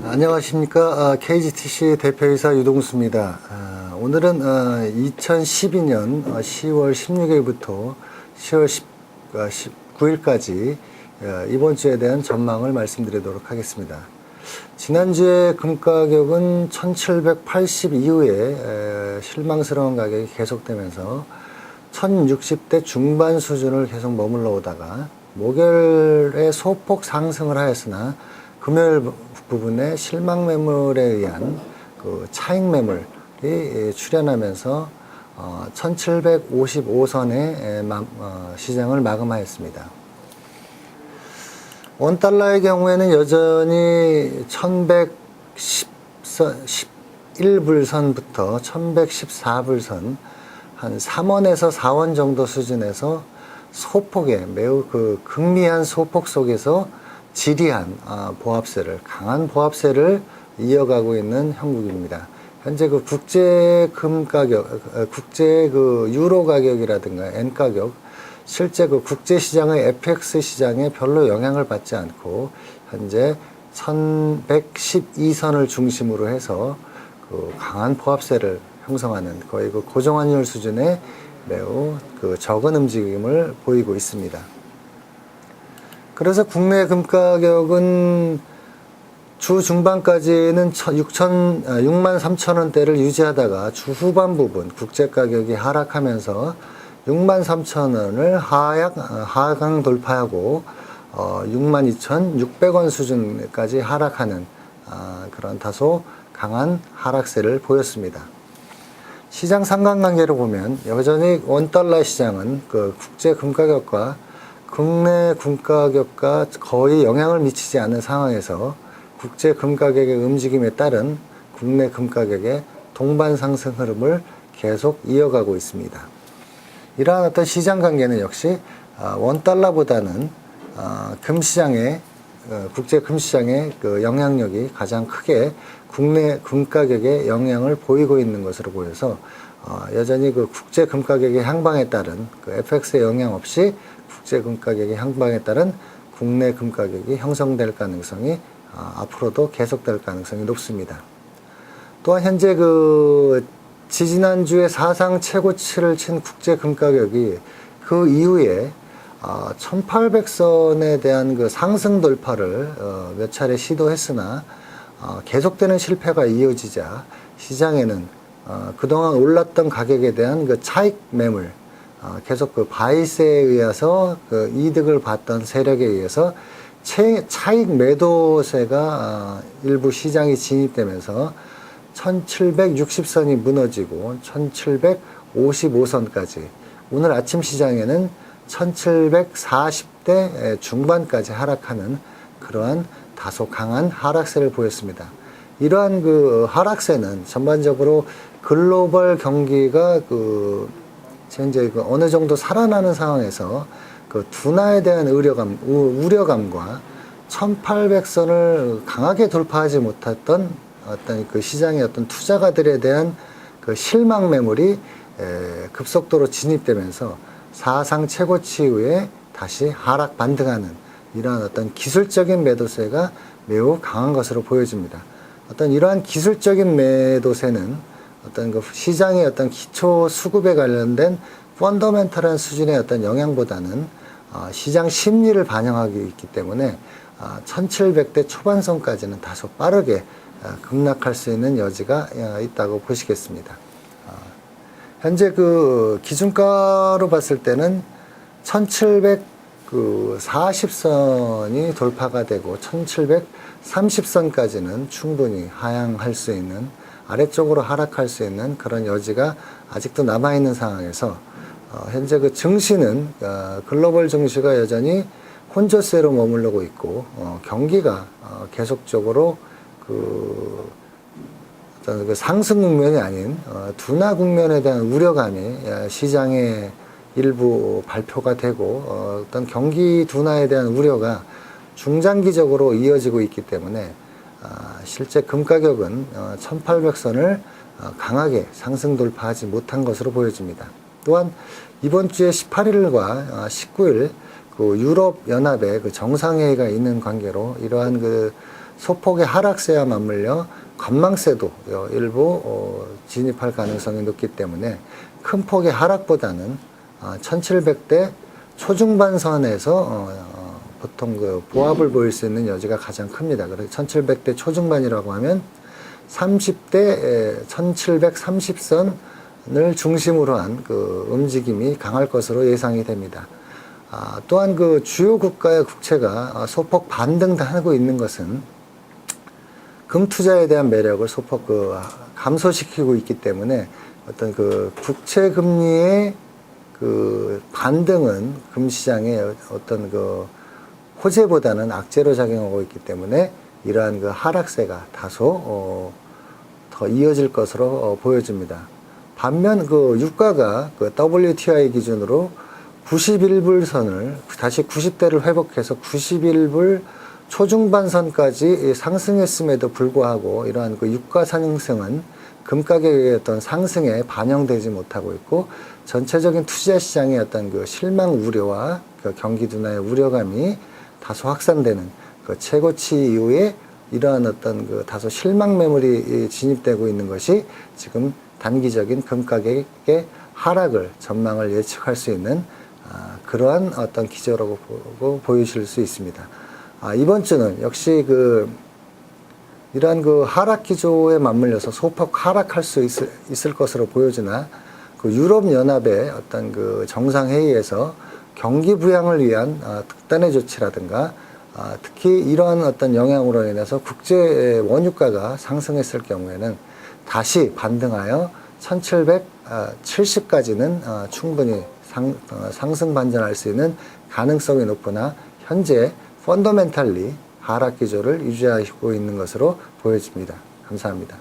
안녕하십니까. KGTC 대표이사 유동수입니다. 오늘은 2012년 10월 16일부터 10월 19일까지 이번 주에 대한 전망을 말씀드리도록 하겠습니다. 지난주에 금 가격은 1780 이후에 실망스러운 가격이 계속되면서 1060대 중반 수준을 계속 머물러 오다가 목요일에 소폭 상승을 하였으나 금요일 부분에 실망 매물에 의한 그 차익 매물이 출현하면서 1755선에 시장을 마감하였습니다. 원달러의 경우에는 여전히 1111불선부터 1114불선 한 3원에서 4원 정도 수준에서 소폭의 매우 그 극미한 소폭 속에서 지리한 강한 보합세를 이어가고 있는 형국입니다. 현재 그 국제 금 가격, 국제 그 유로 가격이라든가 엔 가격, 실제 그 국제 시장의 FX 시장에 별로 영향을 받지 않고 현재 1112선을 중심으로 해서 그 강한 보합세를 형성하는 거의 그 고정환율 수준의 매우 그 적은 움직임을 보이고 있습니다. 그래서 국내 금 가격은 주 중반까지는 63,000원대를 유지하다가 주 후반 부분 국제 가격이 하락하면서 63,000원을 하강 돌파하고 62,600원 수준까지 하락하는 그런 다소 강한 하락세를 보였습니다. 시장 상관관계로 보면 여전히 원달러 시장은 그 국제 금 가격과 국내 금 가격과 거의 영향을 미치지 않는 상황에서 국제 금 가격의 움직임에 따른 국내 금 가격의 동반 상승 흐름을 계속 이어가고 있습니다. 이러한 어떤 시장 관계는 역시 원달러보다는 금시장의 국제 금시장의 그 영향력이 가장 크게 국내 금 가격에 영향을 보이고 있는 것으로 보여서 여전히 그 국제 금 가격의 향방에 따른 그 FX의 영향 없이 국제 금 가격의 향방에 따른 국내 금 가격이 형성될 가능성이 앞으로도 계속될 가능성이 높습니다. 또한 현재 그 지지난주에 사상 최고치를 친 국제 금 가격이 그 이후에 1800선에 대한 그 상승 돌파를 몇 차례 시도했으나 계속되는 실패가 이어지자 시장에는 그동안 올랐던 가격에 대한 그 차익 매물, 계속 그 바이세에 의해서 그 이득을 봤던 세력에 의해서 차익 매도세가 일부 시장에 진입되면서 1760선이 무너지고 1755선까지 오늘 아침 시장에는 1740대 중반까지 하락하는 그러한 다소 강한 하락세를 보였습니다. 이러한 그 하락세는 전반적으로 글로벌 경기가 그 현재 그 어느 정도 살아나는 상황에서 그 둔화에 대한 우려감과 1800선을 강하게 돌파하지 못했던 어떤 그 시장의 어떤 투자가들에 대한 그 실망 매물이 급속도로 진입되면서 사상 최고치 이후에 다시 하락 반등하는 이러한 어떤 기술적인 매도세가 매우 강한 것으로 보여집니다. 어떤 이러한 기술적인 매도세는 어떤 그 시장의 어떤 기초 수급에 관련된 펀더멘탈한 수준의 어떤 영향보다는 시장 심리를 반영하기 있기 때문에 1700대 초반선까지는 다소 빠르게 급락할 수 있는 여지가 있다고 보시겠습니다. 현재 그 기준가로 봤을 때는 1740선이 돌파가 되고 1730선까지는 충분히 하향할 수 있는 아래쪽으로 하락할 수 있는 그런 여지가 아직도 남아있는 상황에서 현재 그 증시는 글로벌 증시가 여전히 혼조세로 머무르고 있고 경기가 계속적으로 어떤 그 상승 국면이 아닌 둔화 국면에 대한 우려감이 시장에 일부 발표가 되고 어떤 경기 둔화에 대한 우려가 중장기적으로 이어지고 있기 때문에 실제 금 가격은 1800선을 강하게 상승 돌파하지 못한 것으로 보여집니다. 또한 이번 주에 18일과 19일 그 유럽 연합의 그 정상회의가 있는 관계로 이러한 그 소폭의 하락세와 맞물려 건망세도 일부 진입할 가능성이 높기 때문에 큰 폭의 하락보다는 1700대 초중반 선에서 보통 그 보합을 보일 수 있는 여지가 가장 큽니다. 그래서 1700대 초중반이라고 하면 30대 1730선을 중심으로 한 그 움직임이 강할 것으로 예상이 됩니다. 또한 그 주요 국가의 국채가 소폭 반등하고 있는 것은 금 투자에 대한 매력을 소폭 감소시키고 있기 때문에 어떤 그 국채 금리의 그 반등은 금시장의 어떤 그 호재보다는 악재로 작용하고 있기 때문에 이러한 그 하락세가 다소 더 이어질 것으로 보여집니다. 반면 그 유가가 그 WTI 기준으로 91불 선을 다시 90대를 회복해서 91불 초중반 선까지 상승했음에도 불구하고 이러한 그 유가 상승은 금 가격의 어떤 상승에 반영되지 못하고 있고 전체적인 투자 시장의 어떤 그 실망 우려와 그 경기 둔화의 우려감이 다소 확산되는 그 최고치 이후에 이러한 어떤 그 다소 실망 매물이 진입되고 있는 것이 지금 단기적인 금 가격의 하락을 전망을 예측할 수 있는 그러한 어떤 기조라고 보이실 수 있습니다. 이번 주는 역시 이러한 그 하락 기조에 맞물려서 소폭 하락할 수 있을 것으로 보여지나 그 유럽 연합의 어떤 그 정상 회의에서 경기 부양을 위한 특단의 조치라든가 특히 이러한 어떤 영향으로 인해서 국제 원유가가 상승했을 경우에는 다시 반등하여 1770까지는 충분히 상승 반전할 수 있는 가능성이 높으나 현재 펀더멘탈리 하락 기조를 유지하고 있는 것으로 보여집니다. 감사합니다.